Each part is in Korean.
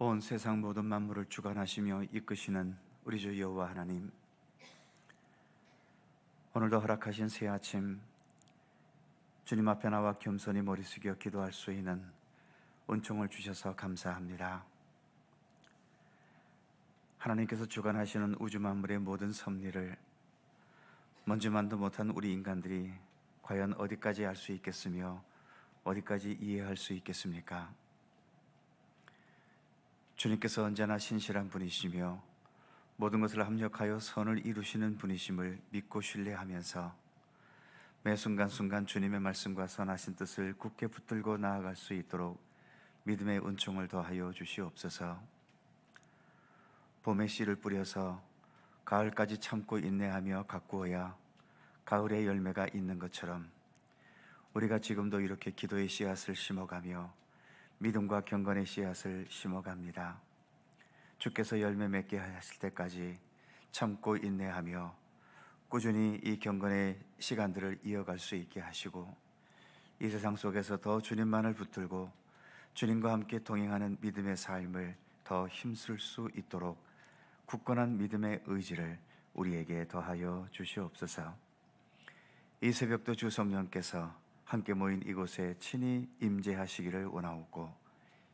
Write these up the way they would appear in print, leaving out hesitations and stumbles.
온 세상 모든 만물을 주관하시며 이끄시는 우리 주 여호와 하나님, 오늘도 허락하신 새 아침 주님 앞에 나와 겸손히 머리 숙여 기도할 수 있는 은총을 주셔서 감사합니다. 하나님께서 주관하시는 우주 만물의 모든 섭리를 먼지만도 못한 우리 인간들이 과연 어디까지 알 수 있겠으며 어디까지 이해할 수 있겠습니까? 주님께서 언제나 신실한 분이시며 모든 것을 합력하여 선을 이루시는 분이심을 믿고 신뢰하면서 매 순간순간 주님의 말씀과 선하신 뜻을 굳게 붙들고 나아갈 수 있도록 믿음의 은총을 더하여 주시옵소서. 봄에 씨를 뿌려서 가을까지 참고 인내하며 가꾸어야 가을의 열매가 있는 것처럼 우리가 지금도 이렇게 기도의 씨앗을 심어가며 믿음과 경건의 씨앗을 심어갑니다. 주께서 열매 맺게 하실 때까지 참고 인내하며 꾸준히 이 경건의 시간들을 이어갈 수 있게 하시고, 이 세상 속에서 더 주님만을 붙들고 주님과 함께 동행하는 믿음의 삶을 더 힘쓸 수 있도록 굳건한 믿음의 의지를 우리에게 더하여 주시옵소서. 이 새벽도 주 성령께서 함께 모인 이곳에 친히 임재하시기를 원하옵고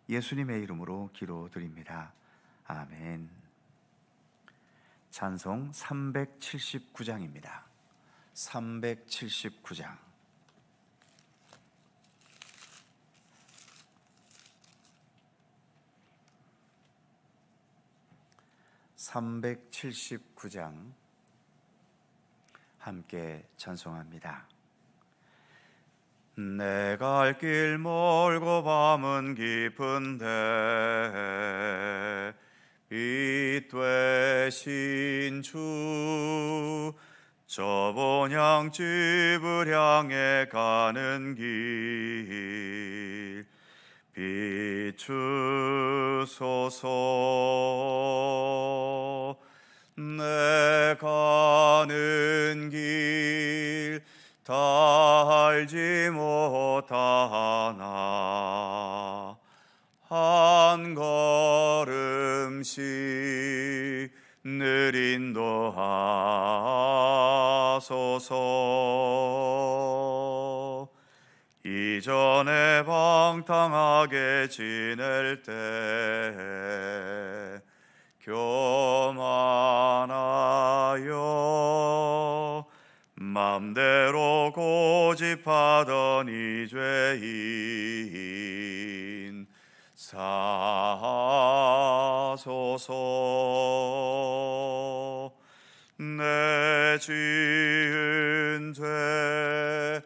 예수님의 이름으로 기도드립니다. 아멘. 찬송 379장입니다. 379장. (379장) 함께 찬송합니다. 내가 갈 길 멀고 밤은 깊은데 빛 되신 주, 저 본향집을 향해 가는 길 비추소서. 내 가는 길 다 알지 못하나 한 걸음씩 늘 인도하소서. 이전에 방탕하게 지낼 때 교만하여 맘대로 고집하던 이 죄인 사소서. 내 지은 죄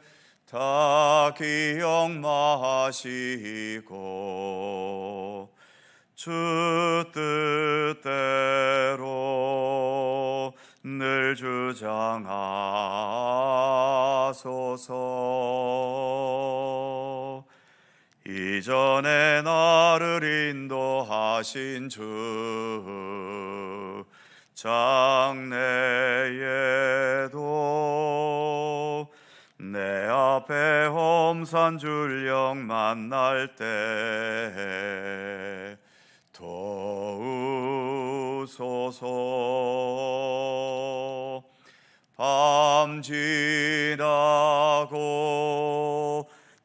다 기억 마시고 주 뜻대로 늘 주장하소서. 이전에 나를 인도하신 주, 장래에도 내 앞에 험산 줄령 만날 때 도우소서. 밤 지나고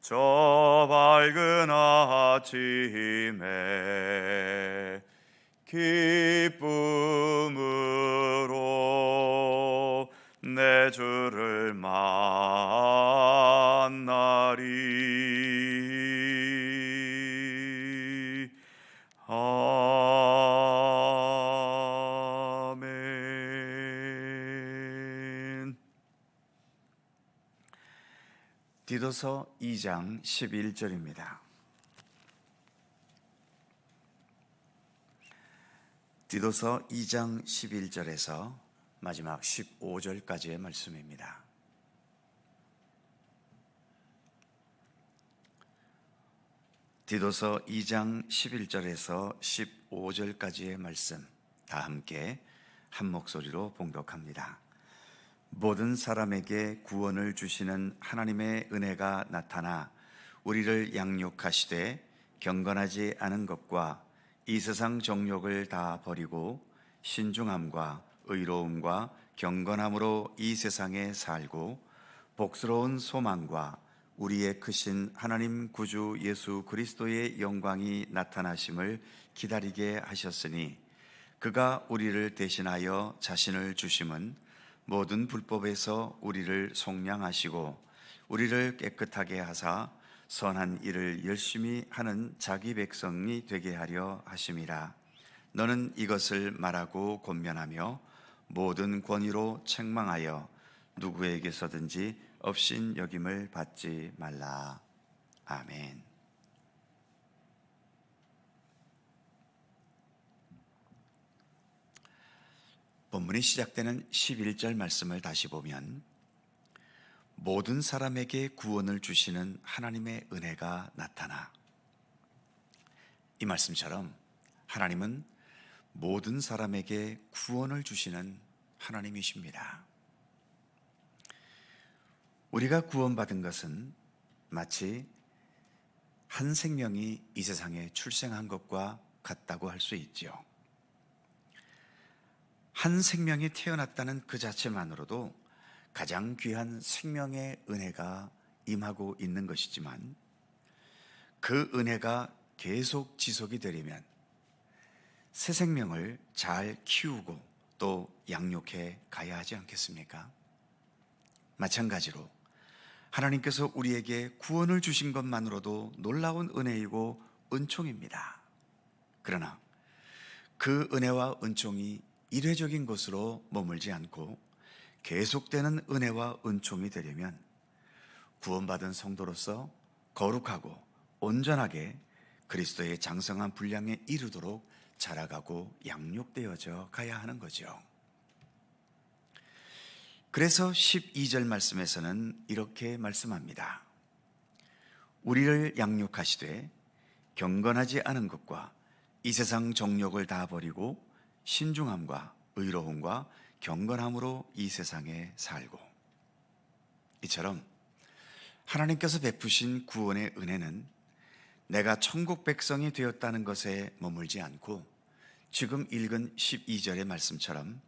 저 밝은 아침에 기쁨으로 내 주를 만나리. 아멘. 디도서 2장 11절입니다. 디도서 2장 11절에서 마지막 15절까지의 말씀입니다. 디도서 2장 11절에서 15절까지의 말씀 다 함께 한 목소리로 봉독합니다. 모든 사람에게 구원을 주시는 하나님의 은혜가 나타나 우리를 양육하시되 경건하지 않은 것과 이 세상 정욕을 다 버리고 신중함과 의로움과 경건함으로 이 세상에 살고 복스러운 소망과 우리의 크신 하나님 구주 예수 그리스도의 영광이 나타나심을 기다리게 하셨으니 그가 우리를 대신하여 자신을 주심은 모든 불법에서 우리를 속량하시고 우리를 깨끗하게 하사 선한 일을 열심히 하는 자기 백성이 되게 하려 하심이라. 너는 이것을 말하고 권면하며 모든 권위로 책망하여 누구에게서든지 업신여김을 받지 말라. 아멘. 본문이 시작되는 11절 말씀을 다시 보면 모든 사람에게 구원을 주시는 하나님의 은혜가 나타나, 이 말씀처럼 하나님은 모든 사람에게 구원을 주시는 하나님이십니다. 우리가 구원받은 것은 마치 한 생명이 이 세상에 출생한 것과 같다고 할 수 있죠. 한 생명이 태어났다는 그 자체만으로도 가장 귀한 생명의 은혜가 임하고 있는 것이지만 그 은혜가 계속 지속이 되려면 새 생명을 잘 키우고 또 양육해 가야 하지 않겠습니까? 마찬가지로 하나님께서 우리에게 구원을 주신 것만으로도 놀라운 은혜이고 은총입니다. 그러나 그 은혜와 은총이 일회적인 것으로 머물지 않고 계속되는 은혜와 은총이 되려면 구원받은 성도로서 거룩하고 온전하게 그리스도의 장성한 분량에 이르도록 자라가고 양육되어져 가야 하는 거죠. 그래서 12절 말씀에서는 이렇게 말씀합니다. 우리를 양육하시되 경건하지 않은 것과 이 세상 정욕을 다 버리고 신중함과 의로움과 경건함으로 이 세상에 살고. 이처럼 하나님께서 베푸신 구원의 은혜는 내가 천국 백성이 되었다는 것에 머물지 않고 지금 읽은 12절의 말씀처럼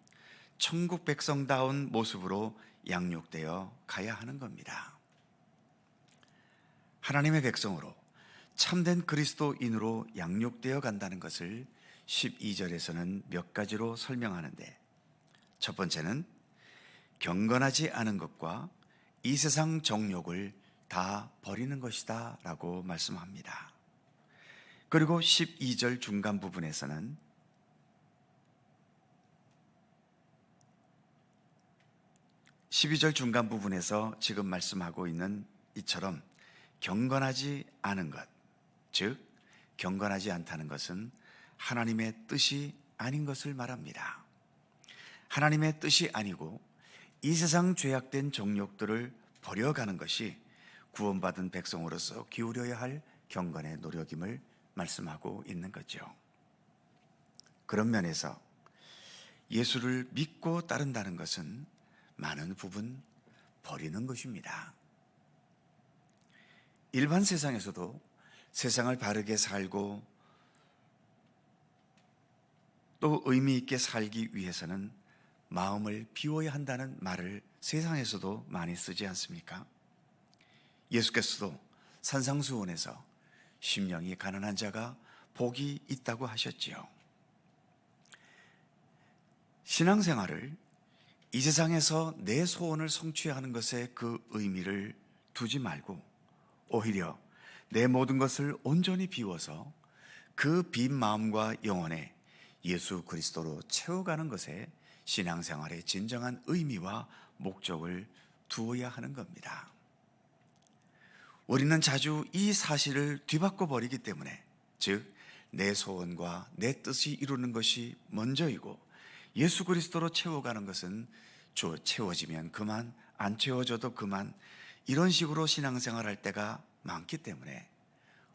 천국 백성다운 모습으로 양육되어 가야 하는 겁니다. 하나님의 백성으로 참된 그리스도인으로 양육되어 간다는 것을 12절에서는 몇 가지로 설명하는데, 첫 번째는 경건하지 않은 것과 이 세상 정욕을 다 버리는 것이다 라고 말씀합니다. 그리고 12절 중간 부분에서는 12절 중간 부분에서 지금 말씀하고 있는 이처럼 경건하지 않은 것, 즉 경건하지 않다는 것은 하나님의 뜻이 아닌 것을 말합니다. 하나님의 뜻이 아니고 이 세상 죄악된 정욕들을 버려가는 것이 구원받은 백성으로서 기울여야 할 경건의 노력임을 말씀하고 있는 거죠. 그런 면에서 예수를 믿고 따른다는 것은 많은 부분 버리는 것입니다. 일반 세상에서도 세상을 바르게 살고 또 의미 있게 살기 위해서는 마음을 비워야 한다는 말을 세상에서도 많이 쓰지 않습니까? 예수께서도 산상수훈에서 심령이 가난한 자가 복이 있다고 하셨지요. 신앙생활을 이 세상에서 내 소원을 성취하는 것에 그 의미를 두지 말고 오히려 내 모든 것을 온전히 비워서 그 빈 마음과 영혼에 예수 그리스도로 채워가는 것에 신앙생활의 진정한 의미와 목적을 두어야 하는 겁니다. 우리는 자주 이 사실을 뒤바꿔 버리기 때문에, 즉 내 소원과 내 뜻이 이루는 것이 먼저이고 예수 그리스도로 채워가는 것은 채워지면 그만, 안 채워져도 그만, 이런 식으로 신앙생활할 때가 많기 때문에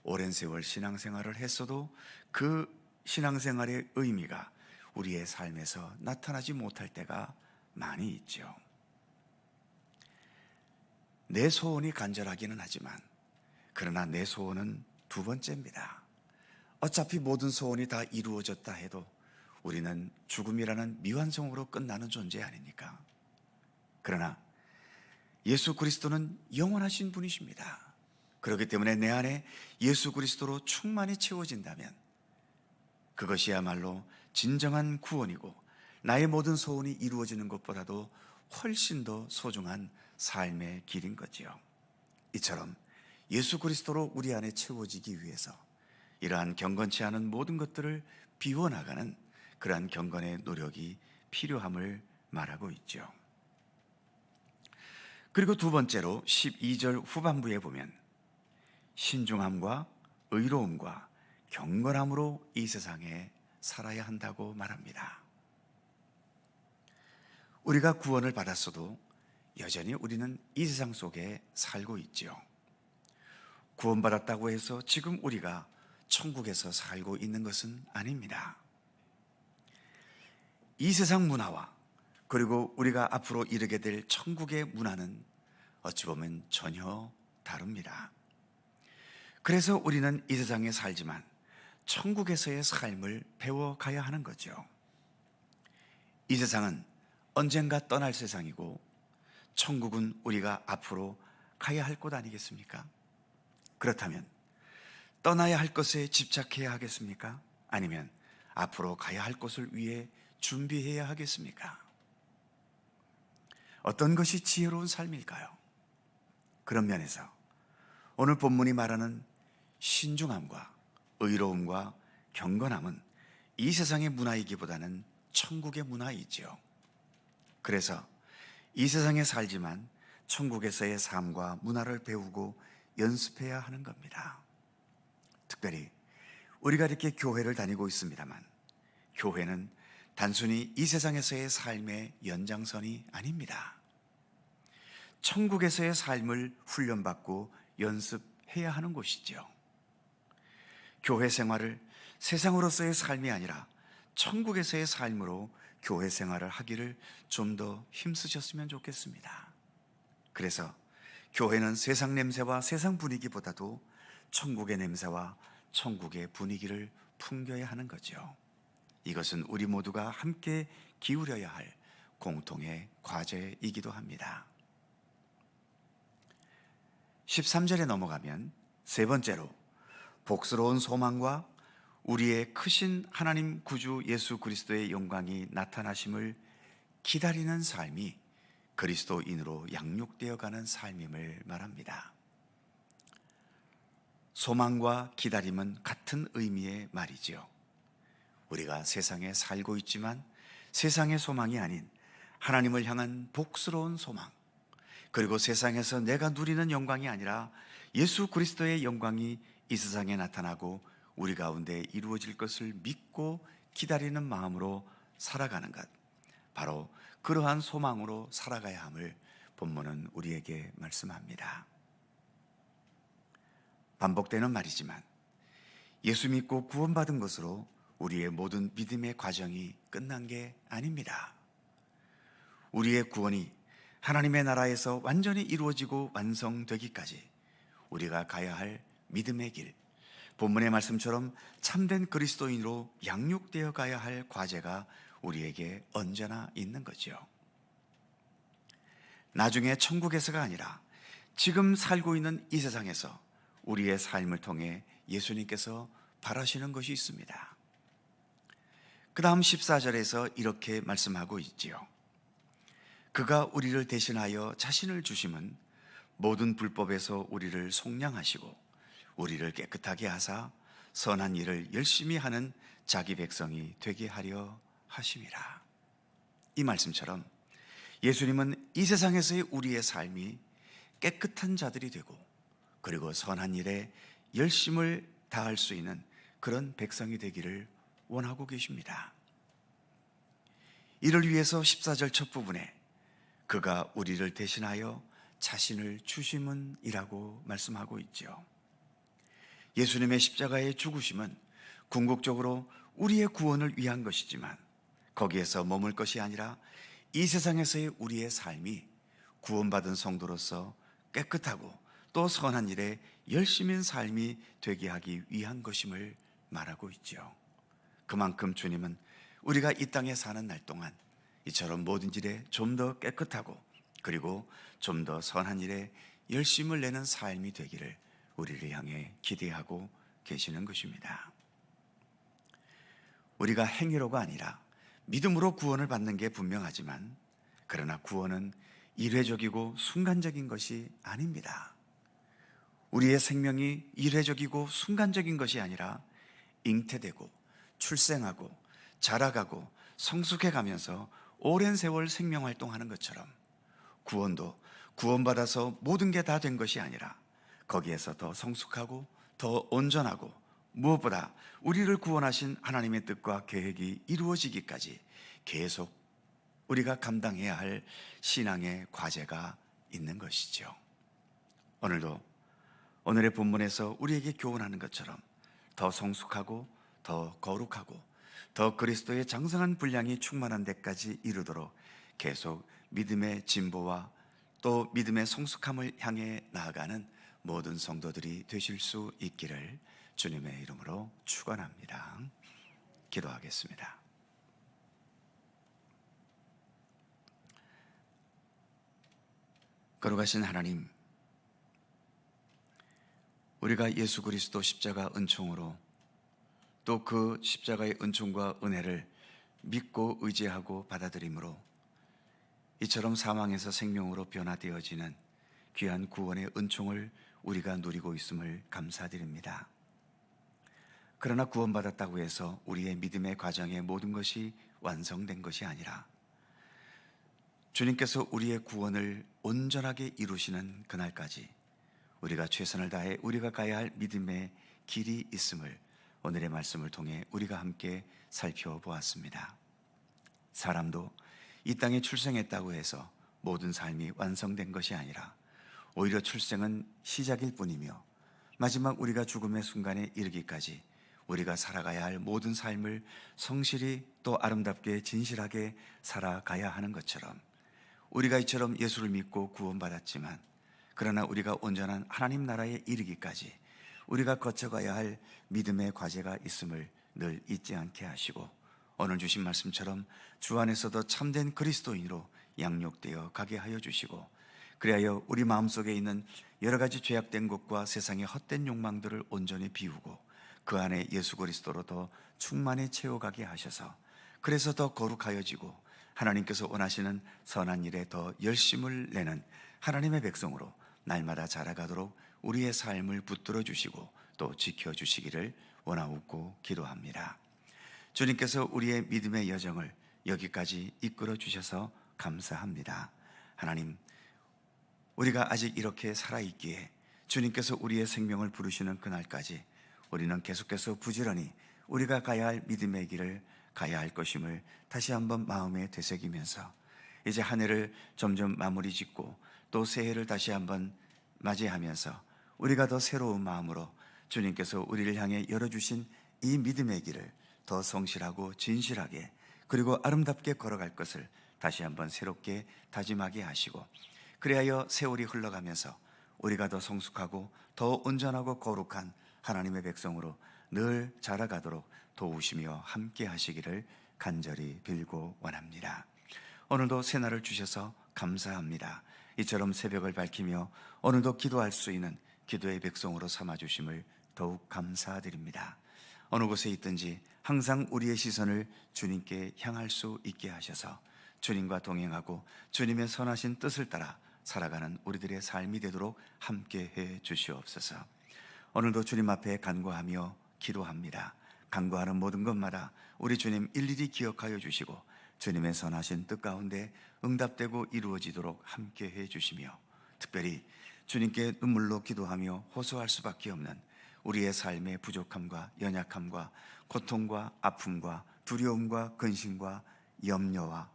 오랜 세월 신앙생활을 했어도 그 신앙생활의 의미가 우리의 삶에서 나타나지 못할 때가 많이 있죠. 내 소원이 간절하기는 하지만 그러나 내 소원은 두 번째입니다. 어차피 모든 소원이 다 이루어졌다 해도 우리는 죽음이라는 미완성으로 끝나는 존재 아닙니까? 그러나 예수 그리스도는 영원하신 분이십니다. 그렇기 때문에 내 안에 예수 그리스도로 충만히 채워진다면 그것이야말로 진정한 구원이고 나의 모든 소원이 이루어지는 것보다도 훨씬 더 소중한 삶의 길인 거지요. 이처럼 예수 그리스도로 우리 안에 채워지기 위해서 이러한 경건치 않은 모든 것들을 비워나가는 그러한 경건의 노력이 필요함을 말하고 있죠. 그리고 두 번째로 12절 후반부에 보면 신중함과 의로움과 경건함으로 이 세상에 살아야 한다고 말합니다. 우리가 구원을 받았어도 여전히 우리는 이 세상 속에 살고 있죠. 구원받았다고 해서 지금 우리가 천국에서 살고 있는 것은 아닙니다. 이 세상 문화와 그리고 우리가 앞으로 이르게 될 천국의 문화는 어찌 보면 전혀 다릅니다. 그래서 우리는 이 세상에 살지만 천국에서의 삶을 배워가야 하는 거죠. 이 세상은 언젠가 떠날 세상이고 천국은 우리가 앞으로 가야 할 곳 아니겠습니까? 그렇다면 떠나야 할 것에 집착해야 하겠습니까? 아니면 앞으로 가야 할 곳을 위해 준비해야 하겠습니까? 어떤 것이 지혜로운 삶일까요? 그런 면에서 오늘 본문이 말하는 신중함과 의로움과 경건함은 이 세상의 문화이기보다는 천국의 문화이지요. 그래서 이 세상에 살지만 천국에서의 삶과 문화를 배우고 연습해야 하는 겁니다. 특별히 우리가 이렇게 교회를 다니고 있습니다만 교회는 단순히 이 세상에서의 삶의 연장선이 아닙니다. 천국에서의 삶을 훈련받고 연습해야 하는 곳이죠. 교회 생활을 세상으로서의 삶이 아니라 천국에서의 삶으로 교회 생활을 하기를 좀 더 힘쓰셨으면 좋겠습니다. 그래서 교회는 세상 냄새와 세상 분위기보다도 천국의 냄새와 천국의 분위기를 풍겨야 하는 거죠. 이것은 우리 모두가 함께 기울여야 할 공통의 과제이기도 합니다. 13절에 넘어가면 세 번째로 복스러운 소망과 우리의 크신 하나님 구주 예수 그리스도의 영광이 나타나심을 기다리는 삶이 그리스도인으로 양육되어 가는 삶임을 말합니다. 소망과 기다림은 같은 의미의 말이지요. 우리가 세상에 살고 있지만 세상의 소망이 아닌 하나님을 향한 복스러운 소망, 그리고 세상에서 내가 누리는 영광이 아니라 예수 그리스도의 영광이 이 세상에 나타나고 우리 가운데 이루어질 것을 믿고 기다리는 마음으로 살아가는 것, 바로 그러한 소망으로 살아가야 함을 본문은 우리에게 말씀합니다. 반복되는 말이지만 예수 믿고 구원받은 것으로 우리의 모든 믿음의 과정이 끝난 게 아닙니다. 우리의 구원이 하나님의 나라에서 완전히 이루어지고 완성되기까지 우리가 가야 할 믿음의 길, 본문의 말씀처럼 참된 그리스도인으로 양육되어 가야 할 과제가 우리에게 언제나 있는 거죠. 나중에 천국에서가 아니라 지금 살고 있는 이 세상에서 우리의 삶을 통해 예수님께서 바라시는 것이 있습니다. 그 다음 14절에서 이렇게 말씀하고 있지요. 그가 우리를 대신하여 자신을 주심은 모든 불법에서 우리를 속량하시고 우리를 깨끗하게 하사 선한 일을 열심히 하는 자기 백성이 되게 하려 하심이라. 이 말씀처럼 예수님은 이 세상에서의 우리의 삶이 깨끗한 자들이 되고 그리고 선한 일에 열심을 다할 수 있는 그런 백성이 되기를 원하고 계십니다. 이를 위해서 14절 첫 부분에 그가 우리를 대신하여 자신을 주심은 이라고 말씀하고 있죠. 예수님의 십자가의 죽으심은 궁극적으로 우리의 구원을 위한 것이지만 거기에서 머물 것이 아니라 이 세상에서의 우리의 삶이 구원받은 성도로서 깨끗하고 또 선한 일에 열심인 삶이 되게 하기 위한 것임을 말하고 있죠. 그만큼 주님은 우리가 이 땅에 사는 날 동안 이처럼 모든 일에 좀 더 깨끗하고 그리고 좀 더 선한 일에 열심을 내는 삶이 되기를 우리를 향해 기대하고 계시는 것입니다. 우리가 행위로가 아니라 믿음으로 구원을 받는 게 분명하지만 그러나 구원은 일회적이고 순간적인 것이 아닙니다. 우리의 생명이 일회적이고 순간적인 것이 아니라 잉태되고 출생하고 자라가고 성숙해 가면서 오랜 세월 생명 활동하는 것처럼 구원도 구원받아서 모든 게 다 된 것이 아니라 거기에서 더 성숙하고 더 온전하고 무엇보다 우리를 구원하신 하나님의 뜻과 계획이 이루어지기까지 계속 우리가 감당해야 할 신앙의 과제가 있는 것이죠. 오늘도 오늘의 본문에서 우리에게 교훈하는 것처럼 더 성숙하고 더 거룩하고 더 그리스도의 장성한 분량이 충만한 데까지 이르도록 계속 믿음의 진보와 또 믿음의 성숙함을 향해 나아가는 모든 성도들이 되실 수 있기를 주님의 이름으로 축원합니다. 기도하겠습니다. 거룩하신 하나님, 우리가 예수 그리스도 십자가 은총으로 또 그 십자가의 은총과 은혜를 믿고 의지하고 받아들임으로 이처럼 사망에서 생명으로 변화되어지는 귀한 구원의 은총을 우리가 누리고 있음을 감사드립니다. 그러나 구원받았다고 해서 우리의 믿음의 과정의 모든 것이 완성된 것이 아니라 주님께서 우리의 구원을 온전하게 이루시는 그날까지 우리가 최선을 다해 우리가 가야 할 믿음의 길이 있음을 오늘의 말씀을 통해 우리가 함께 살펴보았습니다. 사람도 이 땅에 출생했다고 해서 모든 삶이 완성된 것이 아니라 오히려 출생은 시작일 뿐이며 마지막 우리가 죽음의 순간에 이르기까지 우리가 살아가야 할 모든 삶을 성실히 또 아름답게 진실하게 살아가야 하는 것처럼 우리가 이처럼 예수를 믿고 구원받았지만 그러나 우리가 온전한 하나님 나라에 이르기까지 우리가 거쳐가야 할 믿음의 과제가 있음을 늘 잊지 않게 하시고 오늘 주신 말씀처럼 주 안에서도 참된 그리스도인으로 양육되어 가게 하여 주시고 그리하여 우리 마음속에 있는 여러 가지 죄악된 것과 세상의 헛된 욕망들을 온전히 비우고 그 안에 예수 그리스도로 더 충만히 채워가게 하셔서 그래서 더 거룩하여지고 하나님께서 원하시는 선한 일에 더 열심을 내는 하나님의 백성으로 날마다 자라가도록 우리의 삶을 붙들어 주시고 또 지켜주시기를 원하옵고 기도합니다. 주님께서 우리의 믿음의 여정을 여기까지 이끌어 주셔서 감사합니다. 하나님, 우리가 아직 이렇게 살아있기에 주님께서 우리의 생명을 부르시는 그날까지 우리는 계속해서 부지런히 우리가 가야 할 믿음의 길을 가야 할 것임을 다시 한번 마음에 되새기면서 이제 한 해를 점점 마무리 짓고 또 새해를 다시 한번 맞이하면서 우리가 더 새로운 마음으로 주님께서 우리를 향해 열어주신 이 믿음의 길을 더 성실하고 진실하게 그리고 아름답게 걸어갈 것을 다시 한번 새롭게 다짐하게 하시고 그리하여 세월이 흘러가면서 우리가 더 성숙하고 더 온전하고 거룩한 하나님의 백성으로 늘 자라가도록 도우시며 함께 하시기를 간절히 빌고 원합니다. 오늘도 새날을 주셔서 감사합니다. 이처럼 새벽을 밝히며 오늘도 기도할 수 있는 기도의 백성으로 삼아주심을 더욱 감사드립니다. 어느 곳에 있든지 항상 우리의 시선을 주님께 향할 수 있게 하셔서 주님과 동행하고 주님의 선하신 뜻을 따라 살아가는 우리들의 삶이 되도록 함께해 주시옵소서. 오늘도 주님 앞에 간구하며 기도합니다. 간구하는 모든 것마다 우리 주님 일일이 기억하여 주시고 주님의 선하신 뜻 가운데 응답되고 이루어지도록 함께해 주시며 특별히 주님께 눈물로 기도하며 호소할 수밖에 없는 우리의 삶의 부족함과 연약함과 고통과 아픔과 두려움과 근심과 염려와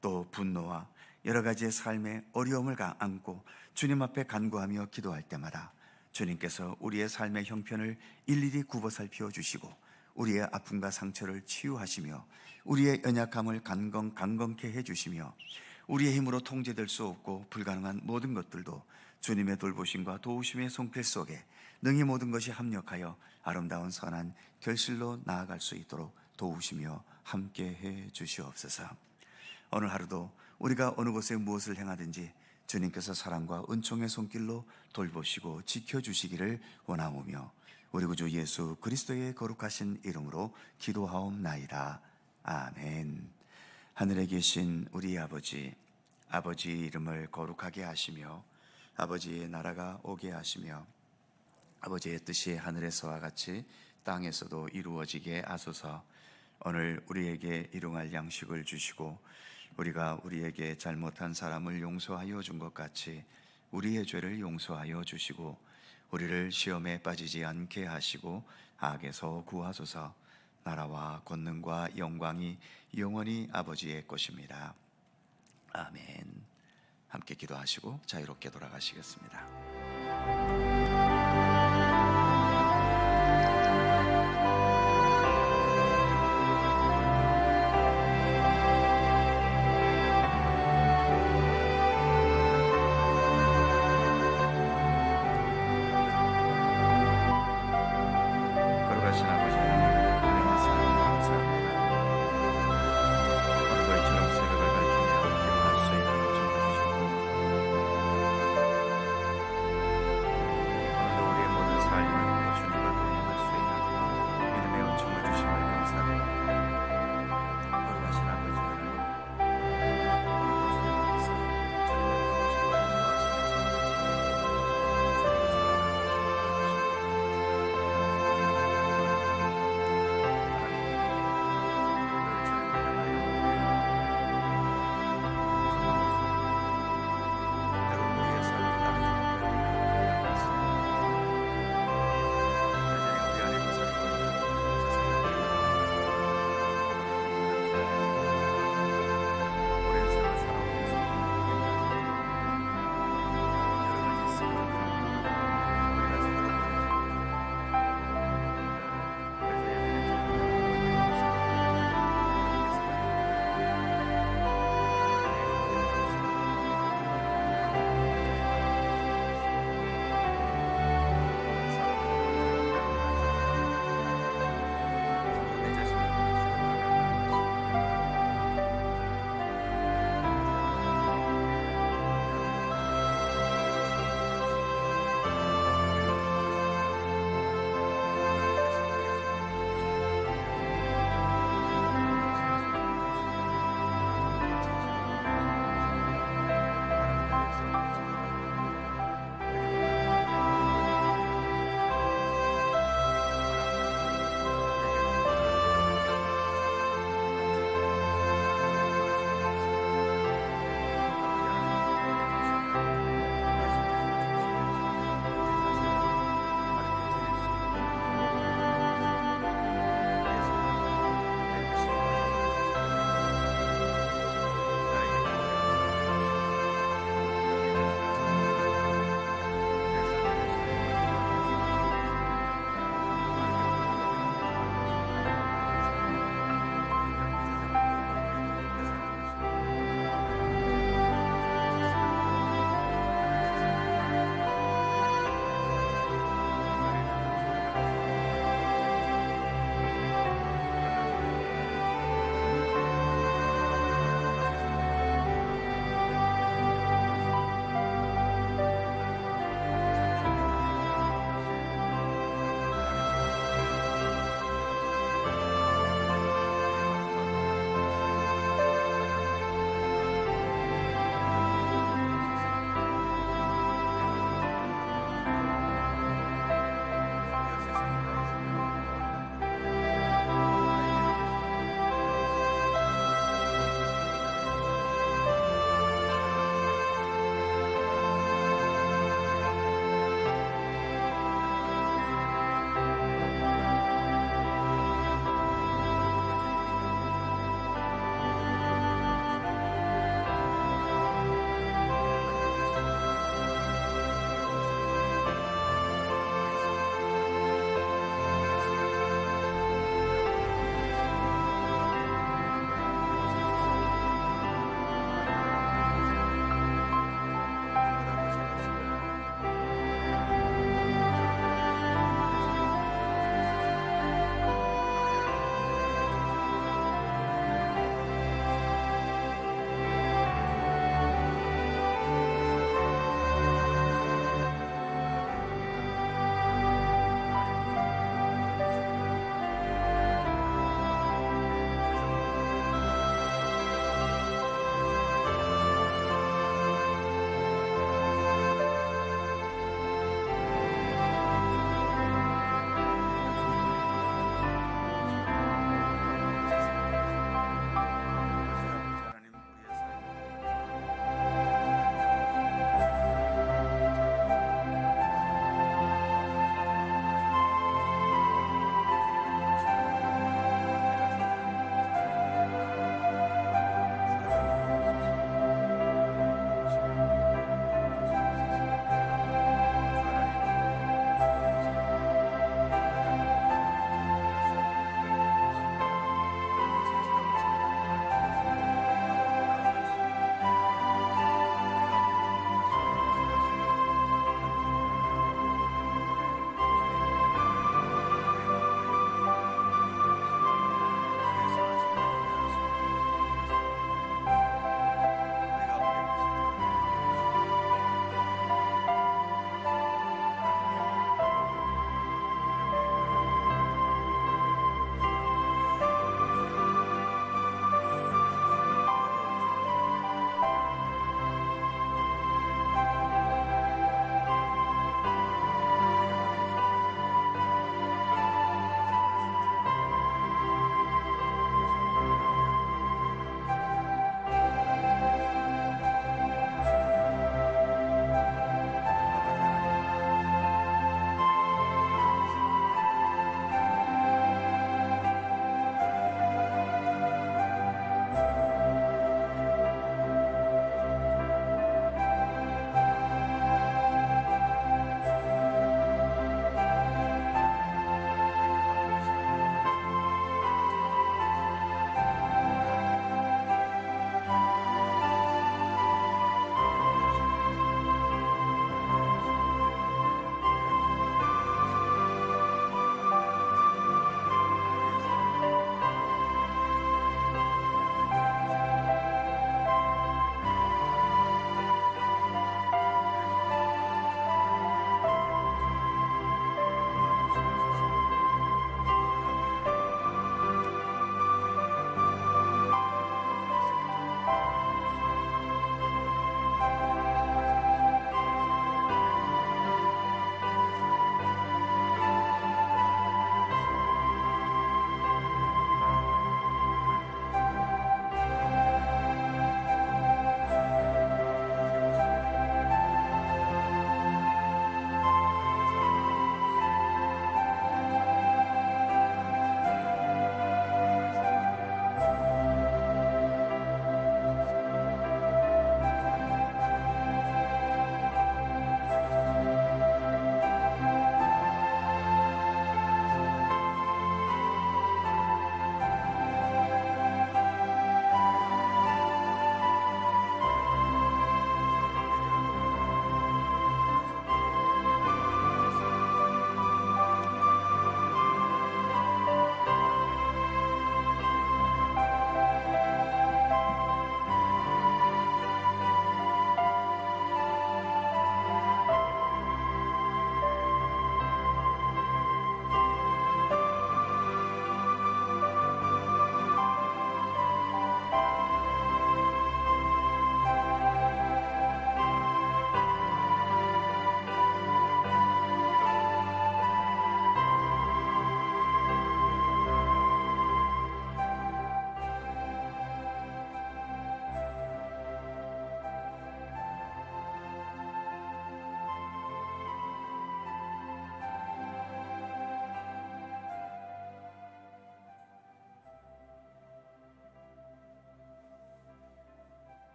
또 분노와 여러 가지의 삶의 어려움을 안고 주님 앞에 간구하며 기도할 때마다 주님께서 우리의 삶의 형편을 일일이 굽어 살펴 주시고 우리의 아픔과 상처를 치유하시며 우리의 연약함을 강건케 해주시며 우리의 힘으로 통제될 수 없고 불가능한 모든 것들도 주님의 돌보심과 도우심의 손길 속에 능히 모든 것이 합력하여 아름다운 선한 결실로 나아갈 수 있도록 도우시며 함께해 주시옵소서. 오늘 하루도 우리가 어느 곳에 무엇을 행하든지 주님께서 사랑과 은총의 손길로 돌보시고 지켜주시기를 원하오며 우리 구주 예수 그리스도의 거룩하신 이름으로 기도하옵나이다. 아멘. 하늘에 계신 우리 아버지, 아버지의 이름을 거룩하게 하시며 아버지의 나라가 오게 하시며 아버지의 뜻이 하늘에서와 같이 땅에서도 이루어지게 하소서. 오늘 우리에게 일용할 양식을 주시고 우리가 우리에게 잘못한 사람을 용서하여 준 것 같이 우리의 죄를 용서하여 주시고 우리를 시험에 빠지지 않게 하시고 악에서 구하소서. 나라와 권능과 영광이 영원히 아버지의 것입니다. 아멘. 함께 기도하시고 자유롭게 돌아가시겠습니다.